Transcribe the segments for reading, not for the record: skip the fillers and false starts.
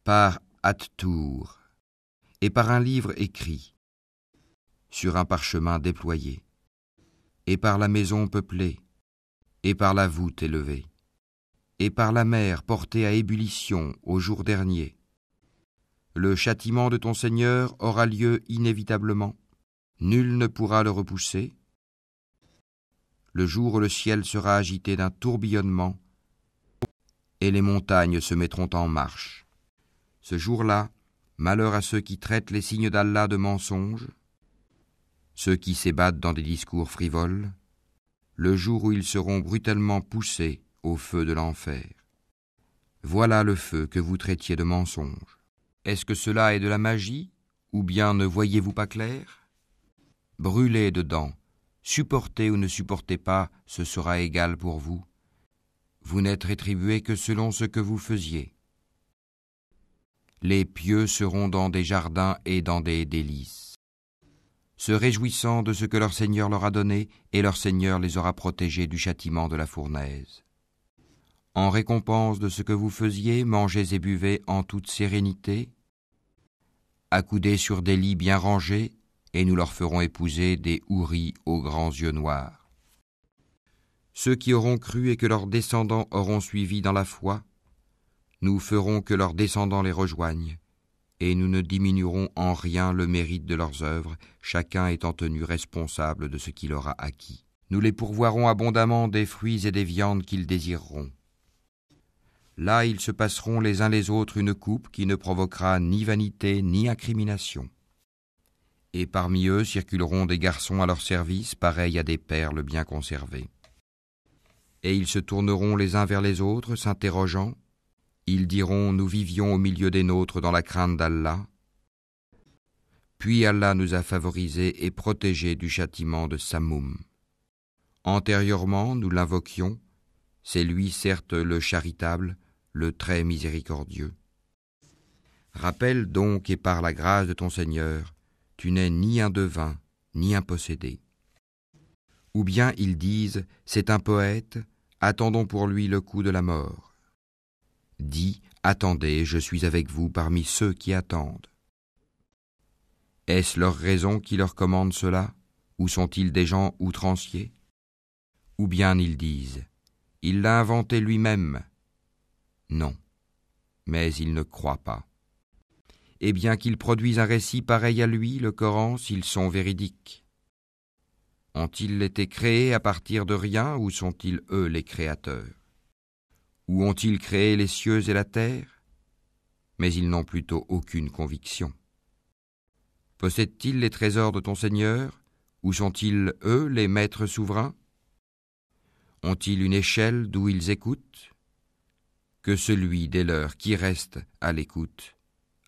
par At-Tour, et par un livre écrit, sur un parchemin déployé, et par la maison peuplée, et par la voûte élevée, et par la mer portée à ébullition au jour dernier. Le châtiment de ton Seigneur aura lieu inévitablement, nul ne pourra le repousser. Le jour où le ciel sera agité d'un tourbillonnement, et les montagnes se mettront en marche. Ce jour-là, malheur à ceux qui traitent les signes d'Allah de mensonges, ceux qui s'ébattent dans des discours frivoles, le jour où ils seront brutalement poussés au feu de l'enfer. Voilà le feu que vous traitiez de mensonge. Est-ce que cela est de la magie, ou bien ne voyez-vous pas clair? Brûlez dedans, supportez ou ne supportez pas, ce sera égal pour vous. Vous n'êtes rétribués que selon ce que vous faisiez. Les pieux seront dans des jardins et dans des délices, se réjouissant de ce que leur Seigneur leur a donné, et leur Seigneur les aura protégés du châtiment de la fournaise. En récompense de ce que vous faisiez, mangez et buvez en toute sérénité, accoudés sur des lits bien rangés, et nous leur ferons épouser des houris aux grands yeux noirs. Ceux qui auront cru et que leurs descendants auront suivi dans la foi, nous ferons que leurs descendants les rejoignent, et nous ne diminuerons en rien le mérite de leurs œuvres, chacun étant tenu responsable de ce qu'il aura acquis. Nous les pourvoirons abondamment des fruits et des viandes qu'ils désireront. Là, ils se passeront les uns les autres une coupe qui ne provoquera ni vanité ni incrimination. Et parmi eux circuleront des garçons à leur service, pareils à des perles bien conservées. Et ils se tourneront les uns vers les autres, s'interrogeant. Ils diront, nous vivions au milieu des nôtres dans la crainte d'Allah. Puis Allah nous a favorisés et protégés du châtiment de Samoum. Antérieurement, nous l'invoquions. C'est lui, certes, le charitable, le très miséricordieux. Rappelle donc, et par la grâce de ton Seigneur, tu n'es ni un devin, ni un possédé. Ou bien ils disent, c'est un poète, attendons pour lui le coup de la mort. Dis, attendez, je suis avec vous parmi ceux qui attendent. Est-ce leur raison qui leur commande cela, ou sont-ils des gens outranciers? Ou bien ils disent, il l'a inventé lui-même. Non, mais ils ne croient pas. Et bien qu'ils produisent un récit pareil à lui, le Coran, s'ils sont véridiques. Ont-ils été créés à partir de rien, ou sont-ils eux les créateurs? Ou ont-ils créé les cieux et la terre? Mais ils n'ont plutôt aucune conviction. Possèdent-ils les trésors de ton Seigneur, ou sont-ils eux les maîtres souverains? Ont-ils une échelle d'où ils écoutent? Que celui des leurs qui reste à l'écoute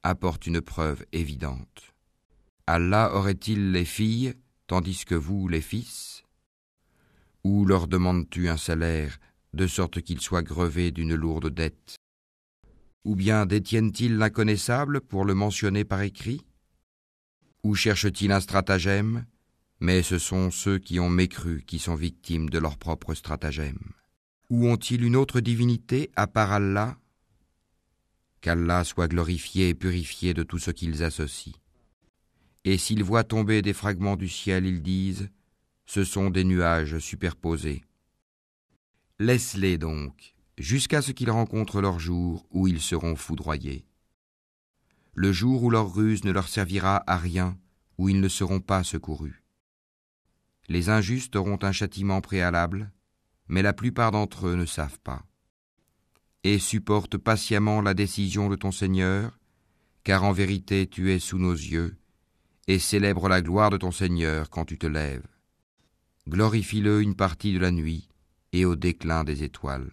apporte une preuve évidente. Allah aurait-il les filles, tandis que vous les fils? Ou leur demandes-tu un salaire, de sorte qu'ils soient grevés d'une lourde dette? Ou bien détiennent-ils l'inconnaissable pour le mentionner par écrit? Ou cherchent-ils un stratagème? Mais ce sont ceux qui ont mécru qui sont victimes de leur propre stratagème. Ou ont-ils une autre divinité à part Allah? Qu'Allah soit glorifié et purifié de tout ce qu'ils associent. Et s'ils voient tomber des fragments du ciel, ils disent, ce sont des nuages superposés. Laisse-les donc, jusqu'à ce qu'ils rencontrent leur jour où ils seront foudroyés. Le jour où leur ruse ne leur servira à rien, où ils ne seront pas secourus. Les injustes auront un châtiment préalable, mais la plupart d'entre eux ne savent pas. Et supporte patiemment la décision de ton Seigneur, car en vérité tu es sous nos yeux, et célèbre la gloire de ton Seigneur quand tu te lèves. Glorifie-le une partie de la nuit et au déclin des étoiles.